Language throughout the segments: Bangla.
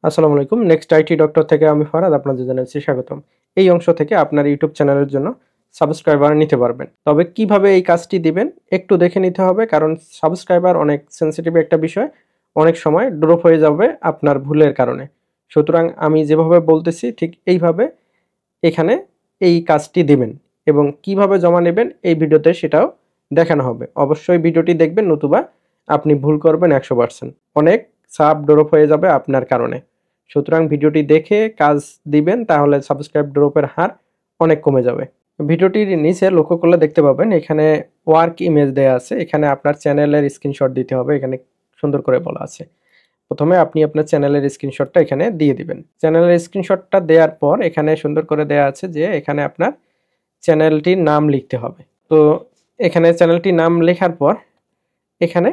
আসসালামু আলাইকুম। নেক্সট আইটি ডক্টর থেকে আমি ফরহাদ আপনাদের জানাচ্ছি স্বাগতম। এই অংশ থেকে আপনার ইউটিউব চ্যানেলের জন্য সাবস্ক্রাইবার নিতে পারবেন। তবে কিভাবে এই কাজটি দিবেন একটু দেখে নিতে হবে, কারণ সাবস্ক্রাইবার অনেক সেনসিটিভ একটা বিষয়। অনেক সময় ড্রপ হয়ে যাবে আপনার ভুলের কারণে। সুতরাং আমি যেভাবে বলতেছি ঠিক এইভাবে এখানে এই কাজটি দিবেন এবং কিভাবে জমা নেবেন এই ভিডিওতে সেটাও দেখানো হবে। অবশ্যই ভিডিওটি দেখবেন, নতুবা আপনি ভুল করবেন 100%। অনেক সাব ড্রপ হয়ে যাবে আপনার কারণে। সুতরাং ভিডিওটি দেখে কাজ দিবেন, তাহলে সাবস্ক্রাইব ড্রপের হার অনেক কমে যাবে। ভিডিওটির নিচে লক্ষ্য করলে দেখতে পাবেন এখানে ওয়ার্ক ইমেজ দেয়া আছে। এখানে আপনার চ্যানেলের স্ক্রিনশট দিতে হবে, এখানে সুন্দর করে বলা আছে। প্রথমে আপনি আপনার চ্যানেলের স্ক্রিনশটটা এখানে দিয়ে দিবেন। চ্যানেলের স্ক্রিনশটটা দেওয়ার পর এখানে সুন্দর করে দেয়া আছে যে এখানে আপনার চ্যানেলটির নাম লিখতে হবে। তো এখানে চ্যানেলটির নাম লেখার পর এখানে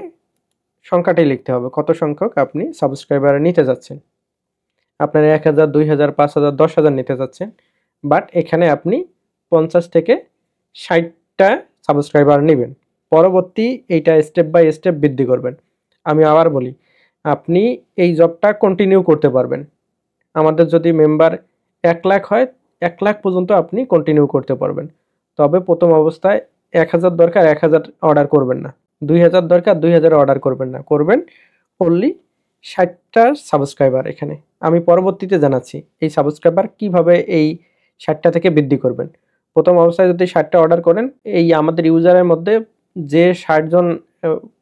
সংখ্যাটি লিখতে হবে, কত সংখ্যক আপনি সাবস্ক্রাইবার নিতে যাচ্ছেন। আপনার 1000, 2000, 5000, 10,000 নিতে চাচ্ছেন, বাট এখানে আপনি 50 থেকে 60টা সাবস্ক্রাইবার নেবেন। পরবর্তী এইটা স্টেপ বাই স্টেপ বৃদ্ধি করবেন। আমি আবার বলি, আপনি এই জবটা কন্টিনিউ করতে পারবেন। আমাদের যদি মেম্বার 1 লাখ হয়, 1 লাখ পর্যন্ত আপনি কন্টিনিউ করতে পারবেন। তবে প্রথম অবস্থায় 1000 দরকার 1000 অর্ডার করবেন না, 2000 দরকার 2000 অর্ডার করবেন না, করবেন অনলি 60টা সাবস্ক্রাইবার। এখানে আমি পরবর্তীতে জানাচ্ছি এই সাবস্ক্রাইবার কিভাবে এই 60টা থেকে বৃদ্ধি করবেন। প্রথম অবস্থায় যদি 60টা অর্ডার করেন, এই আমাদের ইউজারের মধ্যে যে 60 জন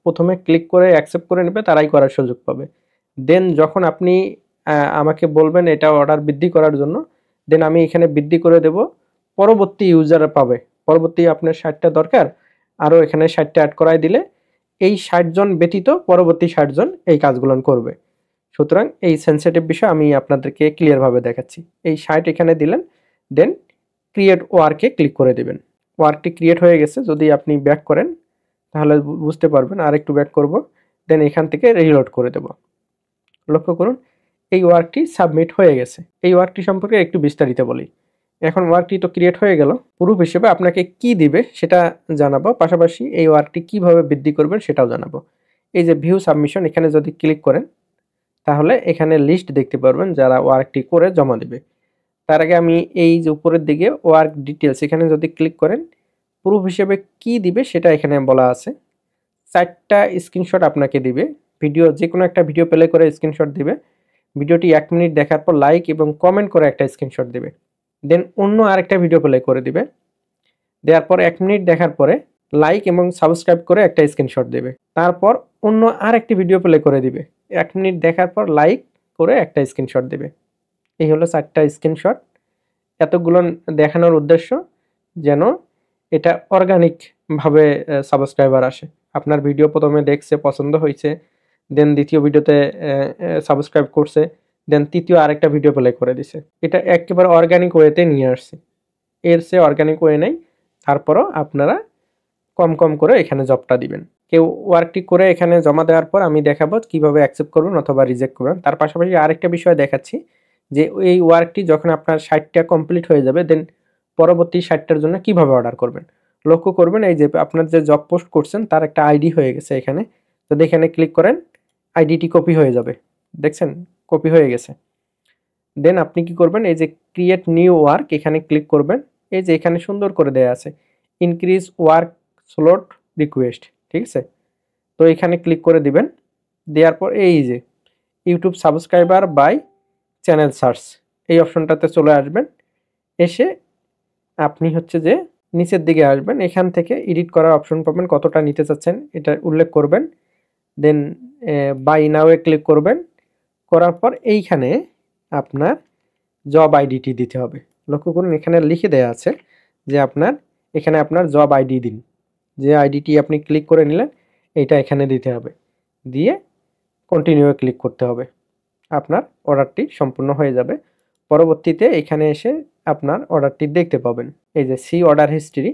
প্রথমে ক্লিক করে অ্যাকসেপ্ট করে নেবে তারাই করার সুযোগ পাবে। দেন যখন আপনি আমাকে বলবেন এটা অর্ডার বৃদ্ধি করার জন্য, দেন আমি এখানে বৃদ্ধি করে দেব। পরবর্তী ইউজার পাবে, পরবর্তী আপনার 60টা দরকার, আরও এখানে 60টা অ্যাড করাই দিলে এই 60 জন ব্যতীত পরবর্তী 60 জন এই কাজগুলো করবে। সুতরাং এই সেনসিটিভ বিষয় আমি আপনাদেরকে ক্লিয়ারভাবে দেখাচ্ছি। এই 60 এখানে দিলেন, দেন ক্রিয়েট ওয়ার্কে ক্লিক করে দিবেন। ওয়ার্কটি ক্রিয়েট হয়ে গেছে। যদি আপনি ব্যাক করেন তাহলে বুঝতে পারবেন। আর একটু ব্যাক করব, দেন এখান থেকে রিলোড করে দেব। লক্ষ্য করুন এই ওয়ার্কটি সাবমিট হয়ে গেছে। এই ওয়ার্কটি সম্পর্কে একটু বিস্তারিত বলি। এখন ওয়ার্কটি তো ক্রিয়েট হয়ে গেল, প্রুফ হিসেবে আপনাকে কি দিবে সেটা জানাবো, পাশাপাশি এই ওয়ার্কটি কিভাবে বৃদ্ধি করবেন সেটাও জানাবো। এই যে ভিউ সাবমিশন, এখানে যদি ক্লিক করেন তাহলে এখানে লিস্ট দেখতে পারবেন যারা ওয়ার্কটি করে জমা দেবে। তার আগে আমি এই যে উপরের দিকে ওয়ার্ক ডিটেলস, এখানে যদি ক্লিক করেন প্রুফ হিসেবে কি দিবে সেটা এখানে বলা আছে। 4টা স্ক্রিনশট আপনাকে দিবে। ভিডিও, যে কোনো একটা ভিডিও প্লে করে স্ক্রিনশট দিবে। ভিডিওটি 1 মিনিট দেখার পর লাইক এবং কমেন্ট করে একটা স্ক্রিনশট দিবে। দেন অন্য আরেকটা ভিডিও প্লে করে দিবে। দেওয়ার পর 1 মিনিট দেখার পরে লাইক এবং সাবস্ক্রাইব করে একটা স্ক্রিনশট দেবে। তারপর অন্য আরেকটি ভিডিও প্লে করে দিবে। 1 মিনিট দেখার পর লাইক করে একটা স্ক্রিনশট দেবে। এই হলো 4টা স্ক্রিনশট। এতগুলো দেখানোর উদ্দেশ্য যেন এটা অর্গানিক ভাবে সাবস্ক্রাইবার আসে। আপনার ভিডিও প্রথমে দেখছে, পছন্দ হয়েছে, দেন দ্বিতীয় ভিডিওতে সাবস্ক্রাইব করছে, দেন তৃতীয় আরেকটা ভিডিও প্লে করে দিছে। এটা একেবারে অর্গানিক ওয়েতে নিয়ে আসছে। এর চেয়ে অর্গানিক ওয়ে নাই। তারপরও আপনারা কম কম করে এখানে জবটা দিবেন। কেউ ওয়ার্কটি করে এখানে জমা দেওয়ার পর আমি দেখাবো কিভাবে অ্যাকসেপ্ট করবেন অথবা রিজেক্ট করবেন। তার পাশাপাশি আরেকটা বিষয় দেখাচ্ছি যে এই ওয়ার্কটি যখন আপনার 60টা কমপ্লিট হয়ে যাবে, দেন পরবর্তী 60টার জন্য কিভাবে অর্ডার করবেন। লক্ষ্য করবেন এই যে আপনার যে জব পোস্ট করছেন তার একটা আইডি হয়ে গেছে এখানে। যদি এখানে ক্লিক করেন আইডিটি কপি হয়ে যাবে। দেখছেন কপি হয়ে গেছে। দেন আপনি কি করবেন, এই যে ক্রিয়েট নিউ ওয়ার্ক এখানে ক্লিক করবেন। এই যে এখানে সুন্দর করে দেয়া আছে ইনক্রিজ ওয়ার্ক স্লট রিকোয়েস্ট, ঠিক আছে। তো এখানে ক্লিক করে দিবেন। দেওয়ার পর এই যে YouTube subscriber by channel search, এই অপশনটাতে চলে আসবেন। এসে আপনি হচ্ছে যে নিচের দিকে আসবেন, এখান থেকে এডিট করার অপশন পাবেন, কতটা নিতে চাচ্ছেন এটা উল্লেখ করবেন। দেন বাই নাও এ ক্লিক করবেন। করার পর এইখানে আপনার জব আইডিটি দিতে হবে। লক্ষ্য করুন এখানে লিখে দেয়া আছে যে এখানে আপনার জব আইডি দিন। যে আইডিটি আপনি ক্লিক করে নিলেন এইটা এখানে দিতে হবে, দিয়ে কন্টিনিউ ক্লিক করতে হবে। আপনার অর্ডারটি সম্পূর্ণ হয়ে যাবে। পরবর্তীতে এখানে এসে আপনার অর্ডারটি দেখতে পাবেন। এই যে সি অর্ডার হিস্ট্রি,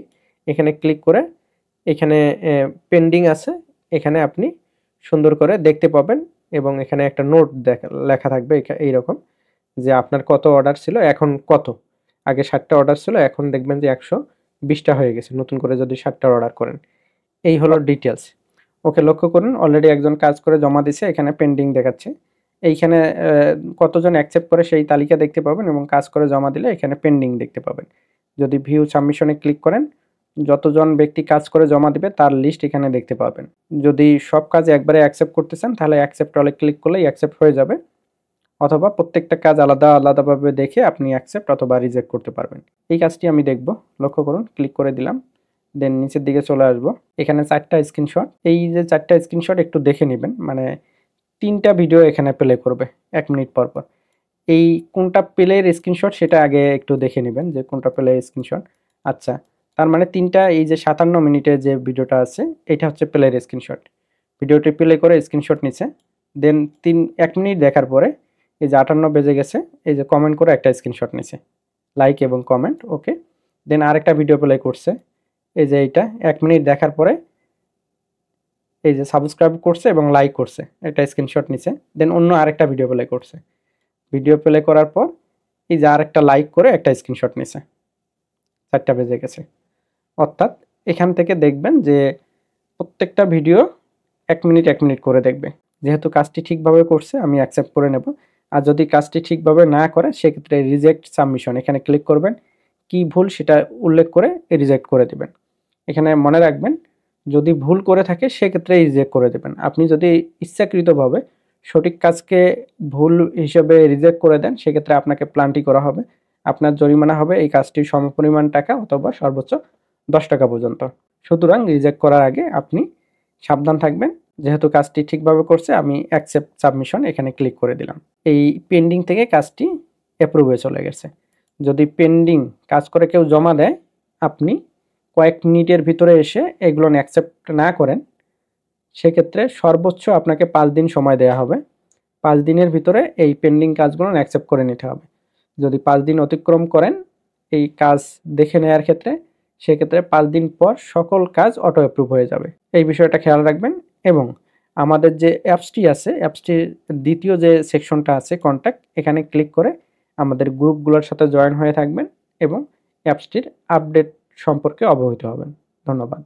এখানে ক্লিক করে এখানে পেন্ডিং আছে, এখানে আপনি সুন্দর করে দেখতে পাবেন এবং এখানে একটা নোট লেখা থাকবে এইরকম যে আপনার কত অর্ডার ছিল, এখন কত। আগে 60টা অর্ডার ছিল, এখন দেখবেন যে 120টা হয়ে গেছে নতুন করে যদি 60টা অর্ডার করেন। এই হলো ডিটেলস। ওকে, লক্ষ্য করুন অলরেডি একজন কাজ করে জমা দিছে, এখানে পেন্ডিং দেখাচ্ছে। এইখানে কতজন অ্যাকসেপ্ট করে সেই তালিকা দেখতে পাবেন এবং কাজ করে জমা দিলে এখানে পেন্ডিং দেখতে পাবেন। যদি ভিউ সাবমিশনে ক্লিক করেন, যতজন ব্যক্তি কাজ করে জমা দিবে তার লিস্ট এখানে দেখতে পাবেন। যদি সব কাজ একবারে অ্যাকসেপ্ট করতে চান তাহলে অ্যাকসেপ্ট অলে ক্লিক করলেই অ্যাকসেপ্ট হয়ে যাবে, অথবা প্রত্যেকটা কাজ আলাদাভাবে দেখে আপনি অ্যাকসেপ্ট অথবা রিজেক্ট করতে পারবেন। এই কাজটি আমি দেখব, লক্ষ্য করুন, ক্লিক করে দিলাম, দেন নিচের দিকে চলে আসবো। এখানে 4টা স্ক্রিনশট, এই যে 4টা স্ক্রিনশট একটু দেখে নেবেন, মানে 3টা ভিডিও এখানে প্লে করবে 1 মিনিট পর পর। এই কোনটা প্লের স্ক্রিনশট সেটা আগে একটু দেখে নেবেন যে কোনটা প্লের স্ক্রিনশট। আচ্ছা, তার মানে 3টা, এই যে 57 মিনিটের যে ভিডিওটা আছে এটা হচ্ছে প্লের স্ক্রিনশট। ভিডিওটি প্লে করে স্ক্রিনশট নিচ্ছে, দেন 1 মিনিট দেখার পরে এই যে 58 বেজে গেছে, এই যে কমেন্ট করে একটা স্ক্রিনশট নিছে, লাইক এবং কমেন্ট, ওকে। দেন আরেকটা ভিডিও প্লে করছে, এই যে এইটা 1 মিনিট দেখার পরে এই যে সাবস্ক্রাইব করছে এবং লাইক করছে, এটা স্ক্রিনশট নিছে। দেন অন্য আরেকটা ভিডিও প্লে করছে, ভিডিও প্লে করার পর এই যে আরেকটা লাইক করে একটা স্ক্রিনশট নিছে, 4টা বেজে গেছে। অর্থাৎ এখান থেকে দেখবেন যে প্রত্যেকটা ভিডিও 1 মিনিট 1 মিনিট করে দেখবে। যেহেতু কাজটি ঠিকভাবে করছে আমি অ্যাকসেপ্ট করে নেব। আর যদি কাজটি ঠিকভাবে না করে সেক্ষেত্রে রিজেক্ট সাবমিশন এখানে ক্লিক করবেন, কি ভুল সেটা উল্লেখ করে রিজেক্ট করে দিবেন। এখানে মনে রাখবেন, যদি ভুল করে থাকে সেক্ষেত্রে রিজেক্ট করে দেবেন। আপনি যদি ইচ্ছাকৃতভাবে সঠিক কাজকে ভুল হিসেবে রিজেক্ট করে দেন সেক্ষেত্রে আপনাকে প্লান্টি করা হবে, আপনার জরিমানা হবে এই কাজটির সমপরিমাণ টাকা অথবা সর্বোচ্চ 10 টাকা পর্যন্ত। সুতরাং রিজেক্ট করার আগে আপনি সাবধান থাকবেন। যেহেতু কাজটি ঠিকভাবে করছে আমি অ্যাকসেপ্ট সাবমিশন এখানে ক্লিক করে দিলাম। এই পেন্ডিং থেকে কাজটি অ্যাপ্রুভে চলে গেছে। যদি পেন্ডিং কাজ করে কেউ জমা দেয়, আপনি কয়েক মিনিটের ভিতরে এসে এগুলো অ্যাকসেপ্ট না করেন সেক্ষেত্রে সর্বোচ্চ আপনাকে 5 দিন সময় দেওয়া হবে। 5 দিনের ভিতরে এই পেন্ডিং কাজগুলো অ্যাকসেপ্ট করে নিতে হবে। যদি 5 দিন অতিক্রম করেন এই কাজ দেখে নেওয়ার ক্ষেত্রে, সেক্ষেত্রে 5 দিন পর সকল কাজ অটো অ্যাপ্রুভ হয়ে যাবে। এই বিষয়টা খেয়াল রাখবেন। এবং আমাদের যে অ্যাপসটি আছে, অ্যাপসটির দ্বিতীয় যে সেকশনটা আছে কন্ট্যাক্ট, এখানে ক্লিক করে আমাদের গ্রুপগুলোর সাথে জয়েন হয়ে থাকবেন এবং অ্যাপসটির আপডেট সম্পর্কে অবহিত হবেন। ধন্যবাদ।